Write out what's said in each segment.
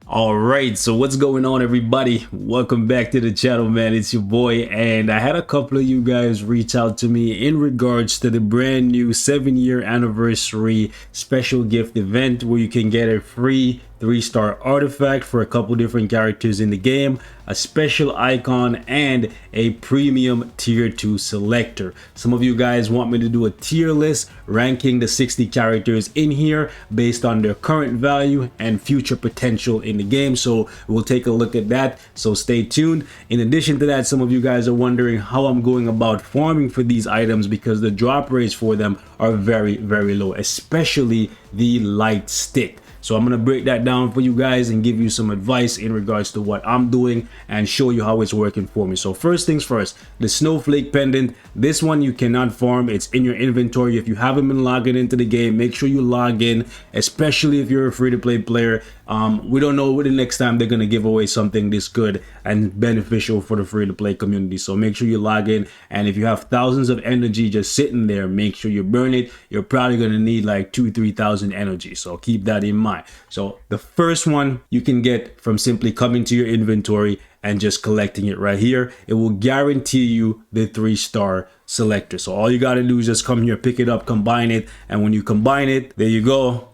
All right, so what's going on, everybody? Welcome back to the channel, man. It's your boy, and I had a couple of you guys reach out to me in regards to the brand new 7-year anniversary special gift event where you can get a free 3-star artifact for a couple different characters in the game, a special icon, and a premium tier 2 selector. Some of you guys want me to do a tier list ranking the 60 characters in here based on their current value and future potential in the game, so we'll take a look at that, so stay tuned. In addition to that, some of you guys are wondering how I'm going about farming for these items because the drop rates for them are very low, especially the light stick. So I'm going to break that down for you guys and give you some advice in regards to what I'm doing and show you how it's working for me. So first things first, the snowflake pendant, this one you cannot farm. It's in your inventory. If you haven't been logging into the game, make sure you log in, especially if you're a free-to-play player. We don't know when the next time they're going to give away something this good and beneficial for the free-to-play community. So make sure you log in, and if you have thousands of energy just sitting there, make sure you burn it. You're probably going to need like 2,000-3,000 energy, so keep that in mind. So the first one you can get from simply coming to your inventory and just collecting it right here. It will guarantee you the 3-star selector. So all you got to do is just come here, pick it up, combine it, and when you combine it, there you go.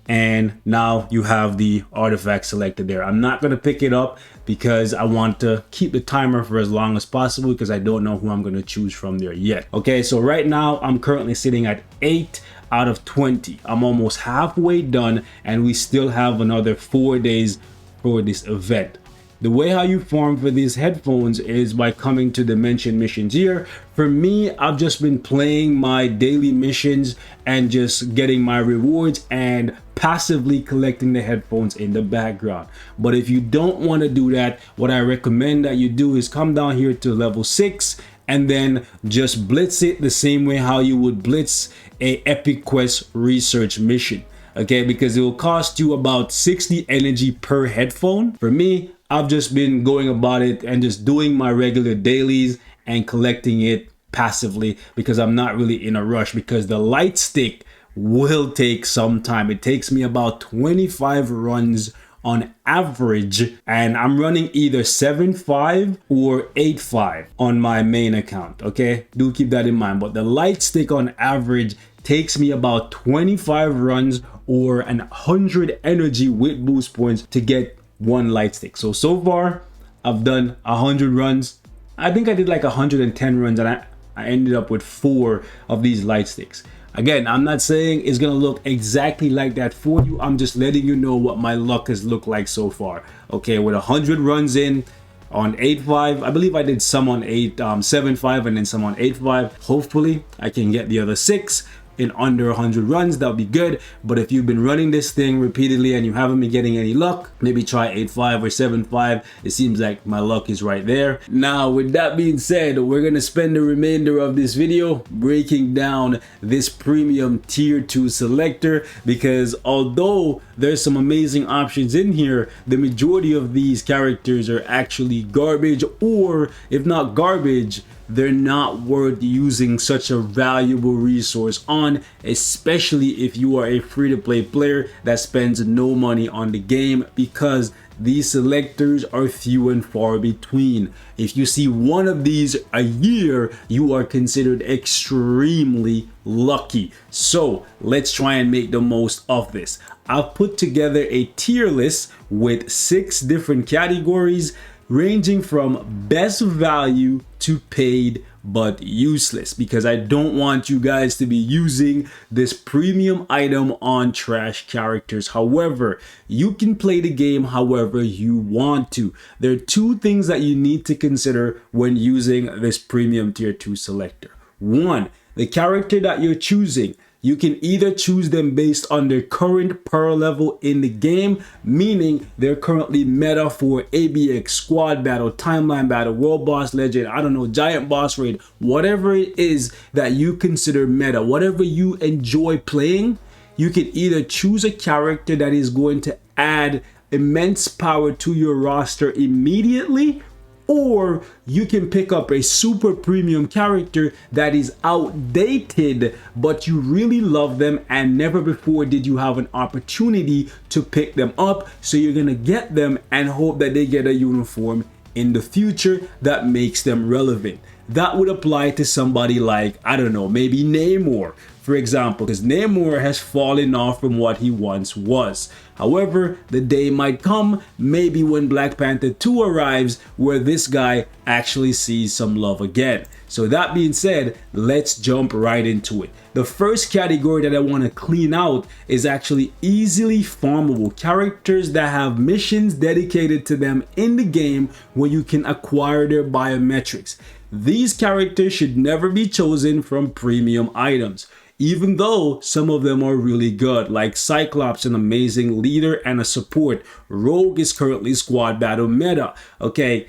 And now you have the artifact selected there. I'm not going to pick it up because I want to keep the timer for as long as possible because I don't know who I'm going to choose from there yet. Okay, so right now I'm currently sitting at 8 out of 20. I'm almost halfway done and we still have another 4 days for this event. The way how you farm for these headphones is by coming to the mentioned missions here. For me, I've just been playing my daily missions and just getting my rewards and passively collecting the headphones in the background. But if you don't want to do that, what I recommend that you do is come down here to level 6 and then just blitz it the same way how you would blitz a Epic Quest research mission. Okay, because it will cost you about 60 energy per headphone. For me, I've just been going about it and just doing my regular dailies and collecting it passively because I'm not really in a rush, because the light stick will take some time. It takes me about 25 runs on average, and I'm running either 7.5 or 8.5 on my main account. Okay, do keep that in mind. But the light stick on average takes me about 25 runs or 100 energy with boost points to get one light stick. So far I've done 100 runs. I think I did like 110 runs and I ended up with 4 of these light sticks. Again, I'm not saying it's gonna look exactly like that for you. I'm just letting you know what my luck has looked like so far. Okay, with 100 runs in on 8.5, I believe I did some on 7.5 and then some on 8.5. Hopefully I can get the other 6 in under 100 runs. That'll be good. But if you've been running this thing repeatedly and you haven't been getting any luck, maybe try 8.5 or 7.5. It seems like my luck is right there. Now, with that being said, we're gonna spend the remainder of this video breaking down this premium tier 2 selector, because although there's some amazing options in here, the majority of these characters are actually garbage, or if not garbage, they're not worth using such a valuable resource on, especially if you are a free-to-play player that spends no money on the game, because these selectors are few and far between. If you see one of these a year, you are considered extremely lucky. So let's try and make the most of this. I've put together a tier list with 6 different categories ranging from best value to paid but useless, because I don't want you guys to be using this premium item on trash characters. However, you can play the game however you want to. There are 2 things that you need to consider when using this premium tier 2 selector. 1, the character that you're choosing. You can either choose them based on their current power level in the game, meaning they're currently meta for ABX, squad battle, timeline battle, world boss legend, I don't know, giant boss raid, whatever it is that you consider meta, whatever you enjoy playing, you can either choose a character that is going to add immense power to your roster immediately, or you can pick up a super premium character that is outdated, but you really love them and never before did you have an opportunity to pick them up. So you're gonna get them and hope that they get a uniform in the future that makes them relevant. That would apply to somebody like, I don't know, maybe Namor, for example, because Namor has fallen off from what he once was. However, the day might come, maybe when Black Panther 2 arrives, where this guy actually sees some love again. So that being said, let's jump right into it. The first category that I want to clean out is actually easily farmable characters that have missions dedicated to them in the game where you can acquire their biometrics. These characters should never be chosen from premium items, even though some of them are really good, like Cyclops, an amazing leader and a support. Rogue is currently squad battle meta. Okay,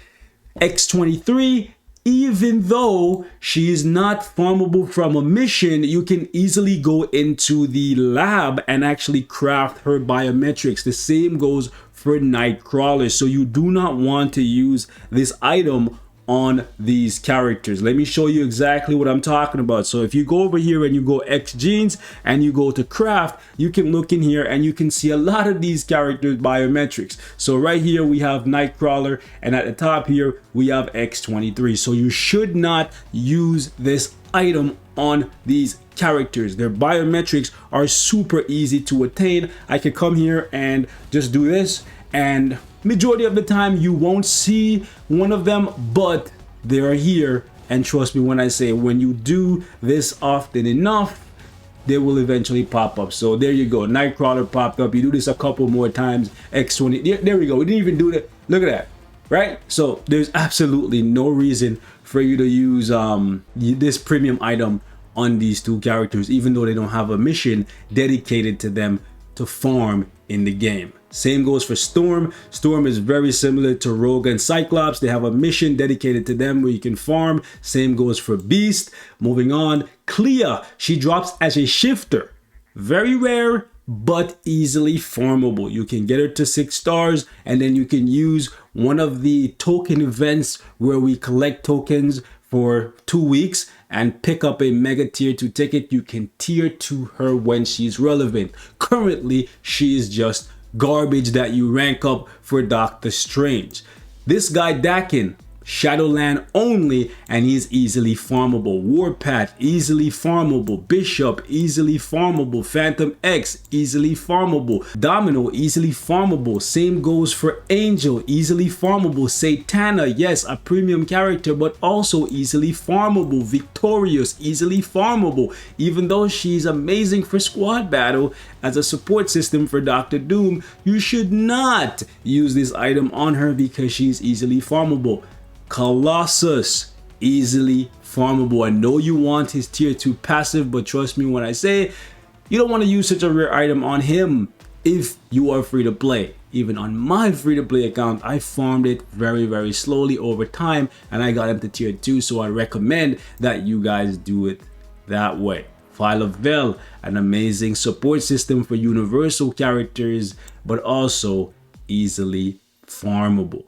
X-23, even though she is not farmable from a mission, you can easily go into the lab and actually craft her biometrics. The same goes for Nightcrawler, so you do not want to use this item on these characters. Let me show you exactly what I'm talking about. So if you go over here and you go X genes and you go to craft, you can look in here and you can see a lot of these characters biometrics. So right here we have Nightcrawler, and at the top here we have X-23. So you should not use this item on these characters. Their biometrics are super easy to attain. I can come here and just do this, and majority of the time you won't see one of them, but they are here. And trust me when I say, when you do this often enough, they will eventually pop up. So there you go, Nightcrawler popped up. You do this a couple more times, X-20, there we go. We didn't even do that. Look at that, right? So there's absolutely no reason for you to use this premium item on these two characters, even though they don't have a mission dedicated to them to farm in the game. Same goes for Storm. Storm is very similar to Rogue and Cyclops. They have a mission dedicated to them where you can farm. Same goes for Beast. Moving on, Clea, she drops as a shifter. Very rare, but easily farmable. You can get her to 6 stars, and then you can use one of the token events where we collect tokens for 2 weeks and pick up a mega tier 2 ticket. You can tier to her when she's relevant. Currently, she is just garbage that you rank up for Doctor Strange. This guy Dakin, Shadowland only, and he's easily farmable. Warpath, easily farmable. Bishop, easily farmable. Phantom X, easily farmable. Domino, easily farmable. Same goes for Angel, easily farmable. Satana, yes, a premium character, but also easily farmable. Victorious, easily farmable. Even though she's amazing for squad battle as a support system for Doctor Doom, you should not use this item on her because she's easily farmable. Colossus, easily farmable. I know you want his tier 2 passive, but trust me when I say you don't want to use such a rare item on him if you are free to play. Even on my free to play account, I farmed it very slowly over time, and I got him to tier 2, so I recommend that you guys do it that way. File of Veil, an amazing support system for universal characters, but also easily farmable.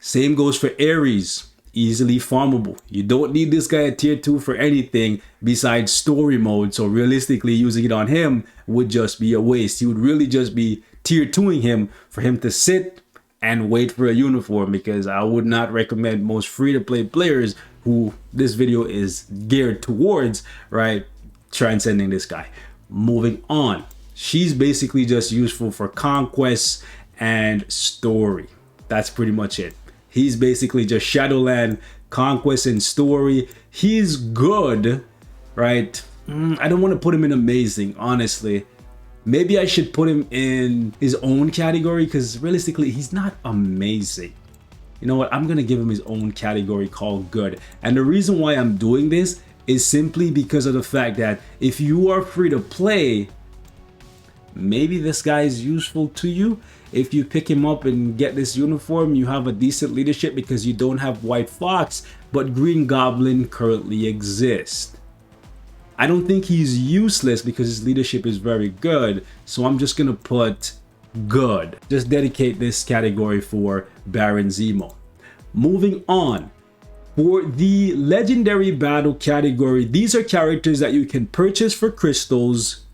Same goes for Ares, easily farmable. You don't need this guy at tier 2 for anything besides story mode, so realistically using it on him would just be a waste. You would really just be tier 2ing him for him to sit and wait for a uniform, because I would not recommend most free-to-play players who this video is geared towards, right, transcending this guy. Moving on, she's basically just useful for Conquest and story. That's pretty much it. He's basically just Shadowland, Conquest, and story. He's good, right? I don't want to put him in amazing, honestly. Maybe I should put him in his own category, because realistically, he's not amazing. You know what? I'm going to give him his own category called good. And the reason why I'm doing this is simply because of the fact that if you are free to play, maybe this guy is useful to you. If you pick him up and get this uniform, you have a decent leadership because you don't have White Fox, but Green Goblin currently exists. I don't think he's useless because his leadership is very good, so I'm just gonna put good. Just dedicate this category for Baron Zemo. Moving on. For the legendary battle category, these are characters that you can purchase for crystals.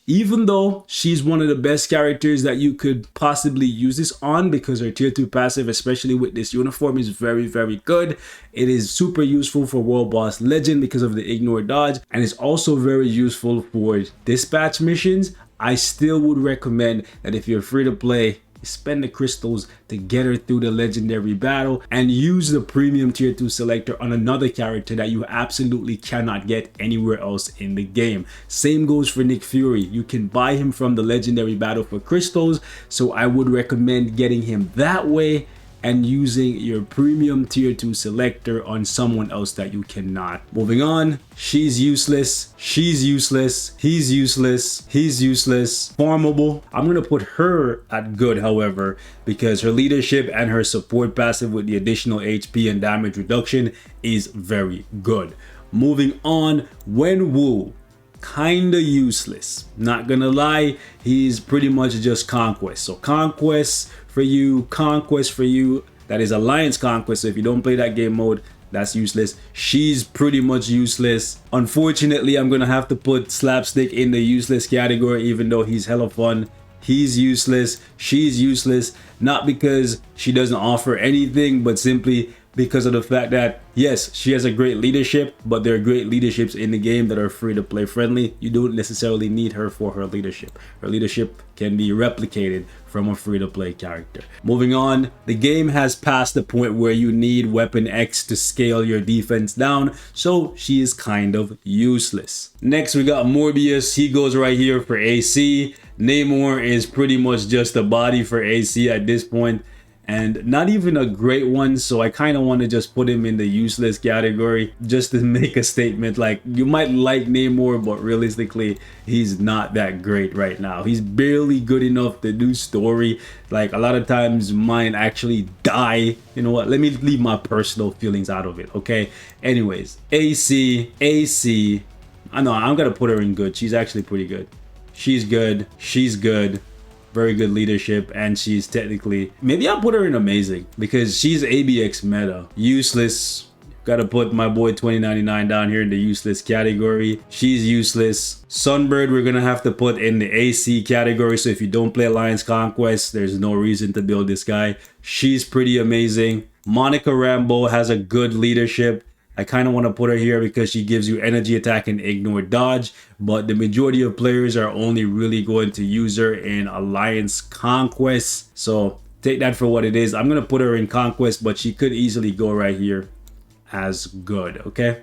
Even though she's one of the best characters that you could possibly use this on, because her tier 2 passive, especially with this uniform, is very, very good. It is super useful for World Boss Legend because of the ignore dodge, and it's also very useful for dispatch missions. I still would recommend that if you're free to play, spend the crystals to get her through the legendary battle and use the premium tier 2 selector on another character that you absolutely cannot get anywhere else in the game. Same goes for Nick Fury. You can buy him from the legendary battle for crystals, so I would recommend getting him that way and using your premium tier 2 selector on someone else that you cannot. Moving on, she's useless, he's useless, he's useless, farmable. I'm gonna put her at good, however, because her leadership and her support passive with the additional HP and damage reduction is very good. Moving on, Wenwu. Kinda useless, not gonna lie. He's pretty much just Conquest. So Conquest for you, that is Alliance Conquest. So if you don't play that game mode, that's useless. She's pretty much useless. Unfortunately, I'm gonna have to put Slapstick in the useless category, even though he's hella fun. He's useless, she's useless, not because she doesn't offer anything, but simply because of the fact that, yes, she has a great leadership, but there are great leaderships in the game that are free to play friendly. You don't necessarily need her for her leadership. Her leadership can be replicated from a free to play character. Moving on, the game has passed the point where you need Weapon X to scale your defense down, so she is kind of useless. Next, we got Morbius. He goes right here for AC. Namor is pretty much just a body for AC at this point, and not even a great one, so I kind of want to just put him in the useless category just to make a statement. Like, you might like Namor, but realistically he's not that great right now. He's barely good enough to do story. Like, a lot of times mine actually die. You know what, let me leave my personal feelings out of it, okay? Anyways, AC. I know I'm gonna put her in good. She's actually pretty good. She's good, very good leadership, and she's technically, maybe I'll put her in amazing because she's ABX meta. Useless, gotta put my boy 2099 down here in the useless category. She's useless. Sunbird, we're gonna have to put in the AC category, so if you don't play Alliance Conquest, there's no reason to build this guy. She's pretty amazing. Monica Rambeau has a good leadership. I kind of want to put her here because she gives you energy attack and ignore dodge, but the majority of players are only really going to use her in Alliance Conquest. So take that for what it is. I'm going to put her in Conquest, but she could easily go right here as good, okay?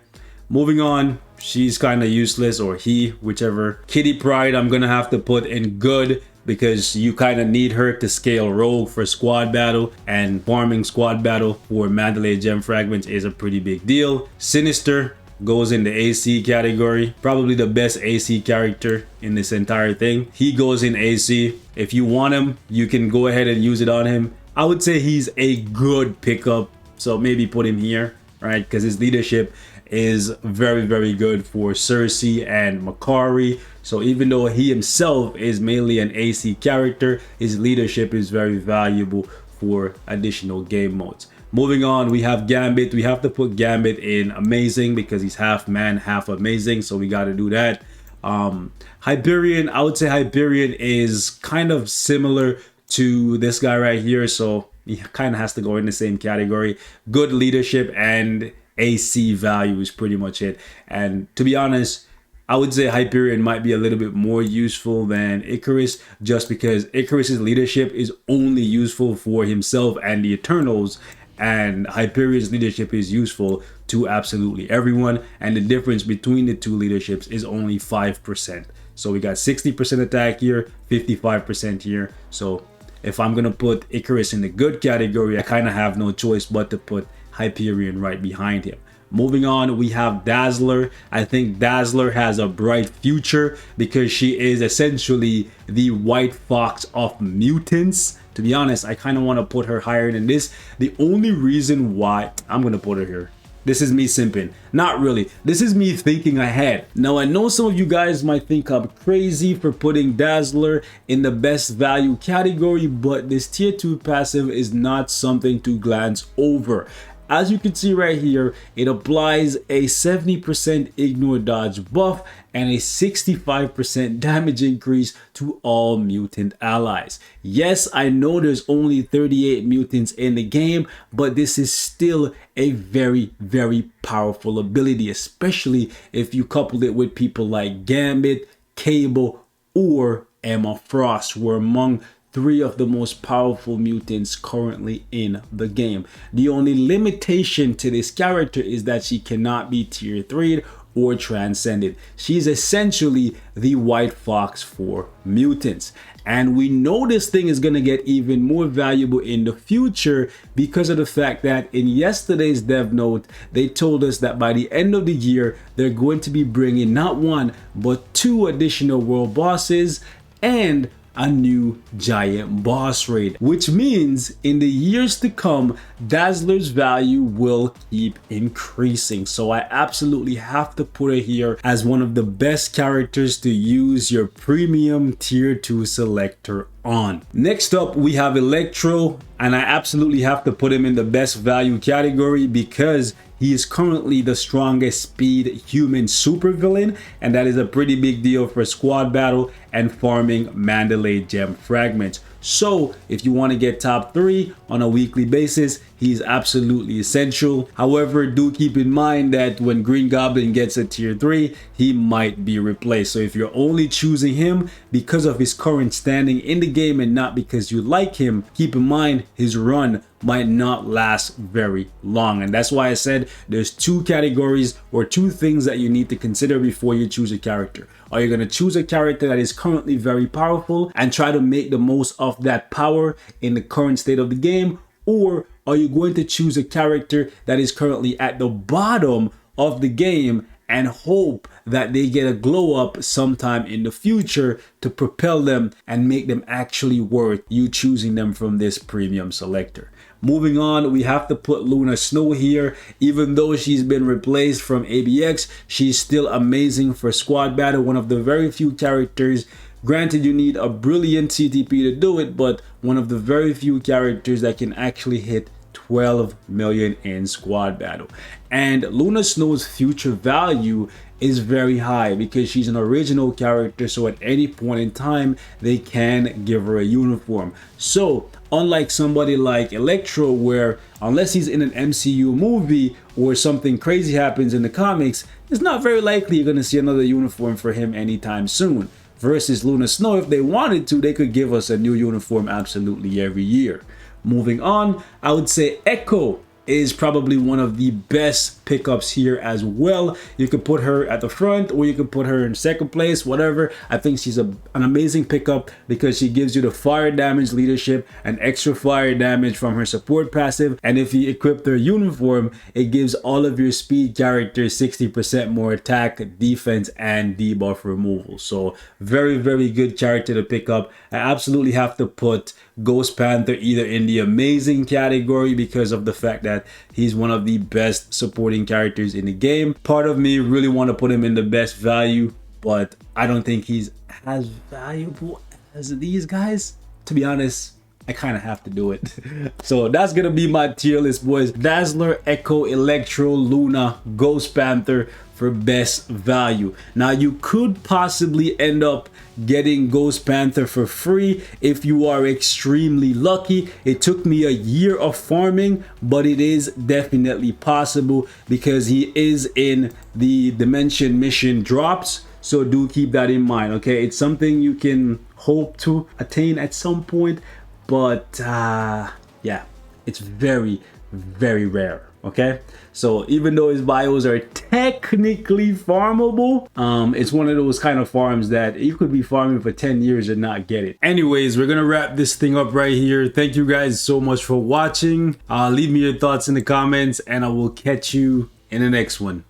Moving on, she's kind of useless, or he, whichever. Kitty Pryde, I'm going to have to put in good, because you kind of need her to scale rogue for squad battle, and farming squad battle for Mandalay gem fragments is a pretty big deal. Sinister goes in the AC category, probably the best AC character in this entire thing. He goes in AC. If you want him, you can go ahead and use it on him. I would say he's a good pickup, so maybe put him here, right? Because his leadership is very, very good for Cersei and Makari. So even though he himself is mainly an AC character, his leadership is very valuable for additional game modes. Moving on, we have Gambit. We have to put Gambit in amazing because he's half man, half amazing, so we got to do that. Hyperion, I would say Hyperion is kind of similar to this guy right here, so he kind of has to go in the same category. Good leadership and AC value is pretty much it. And to be honest, I would say Hyperion might be a little bit more useful than Icarus, just because Icarus's leadership is only useful for himself and the Eternals, and Hyperion's leadership is useful to absolutely everyone, and the difference between the two leaderships is only 5%. So we got 60% attack here, 55% here. So if I'm gonna put Icarus in the good category, I kind of have no choice but to put Hyperion right behind him. Moving on, we have Dazzler. I think Dazzler has a bright future because she is essentially the White Fox of mutants. To be honest, I kind of want to put her higher than this. The only reason why I'm going to put her here. This is me simping. Not really. This is me thinking ahead. Now, I know some of you guys might think I'm crazy for putting Dazzler in the best value category, but this tier 2 passive is not something to glance over. As you can see right here, it applies a 70% ignore dodge buff and a 65% damage increase to all mutant allies. Yes, I know there's only 38 mutants in the game, but this is still a very, very powerful ability, especially if you couple it with people like Gambit, Cable, or Emma Frost, who are among 3 of the most powerful mutants currently in the game. The only limitation to this character is that she cannot be tier 3 or transcended. She's essentially the White Fox for mutants. And we know this thing is going to get even more valuable in the future because of the fact that in yesterday's dev note, they told us that by the end of the year, they're going to be bringing not 1, but 2 additional world bosses and a new giant boss raid, which means in the years to come, Dazzler's value will keep increasing. So I absolutely have to put her here as one of the best characters to use your premium tier 2 selector on. Next up, we have Electro, and I absolutely have to put him in the best value category because he is currently the strongest speed human supervillain, and that is a pretty big deal for squad battle and farming Mandalay gem fragments. So if you want to get top 3 on a weekly basis, he's absolutely essential. However, do keep in mind that when Green Goblin gets a tier 3, he might be replaced. So if you're only choosing him because of his current standing in the game and not because you like him, keep in mind his run might not last very long. And that's why I said there's 2 categories or 2 things that you need to consider before you choose a character. Are you going to choose a character that is currently very powerful and try to make the most of that power in the current state of the game? Or are you going to choose a character that is currently at the bottom of the game and hope that they get a glow up sometime in the future to propel them and make them actually worth you choosing them from this premium selector? Moving on, we have to put Luna Snow here. Even though she's been replaced from ABX, she's still amazing for squad battle. One of the very few characters, granted you need a brilliant CTP to do it, but one of the very few characters that can actually hit 12 million in squad battle. And Luna Snow's future value is very high because she's an original character, so at any point in time they can give her a uniform. So unlike somebody like Electro, where unless he's in an MCU movie or something crazy happens in the comics, it's not very likely you're going to see another uniform for him anytime soon. Versus Luna Snow, if they wanted to, they could give us a new uniform absolutely every year. Moving on, I would say Echo is probably one of the best pickups here as well. You could put her at the front or you could put her in second place, whatever. I think she's an amazing pickup because she gives you the fire damage leadership and extra fire damage from her support passive. And if you equip their uniform, it gives all of your speed characters 60% more attack, defense, and debuff removal. So very, very good character to pick up. I absolutely have to put Ghost Panther either in the amazing category because of the fact that he's one of the best supporting characters in the game. Part of me really want to put him in the best value, but I don't think he's as valuable as these guys. To be honest, I kind of have to do it. So that's gonna be my tier list, boys. Dazzler, Echo, Electro, Luna, Ghost Panther for best value. Now you could possibly end up getting Ghost Panther for free if you are extremely lucky. It took me a year of farming, but it is definitely possible because he is in the Dimension mission drops. So do keep that in mind, okay? It's something you can hope to attain at some point, but yeah, it's very, very rare. Okay, so even though his bios are technically farmable, it's one of those kind of farms that you could be farming for 10 years and not get it. Anyways, we're gonna wrap this thing up right here. Thank you guys so much for watching. Leave me your thoughts in the comments and I will catch you in the next one.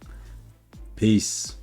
Peace.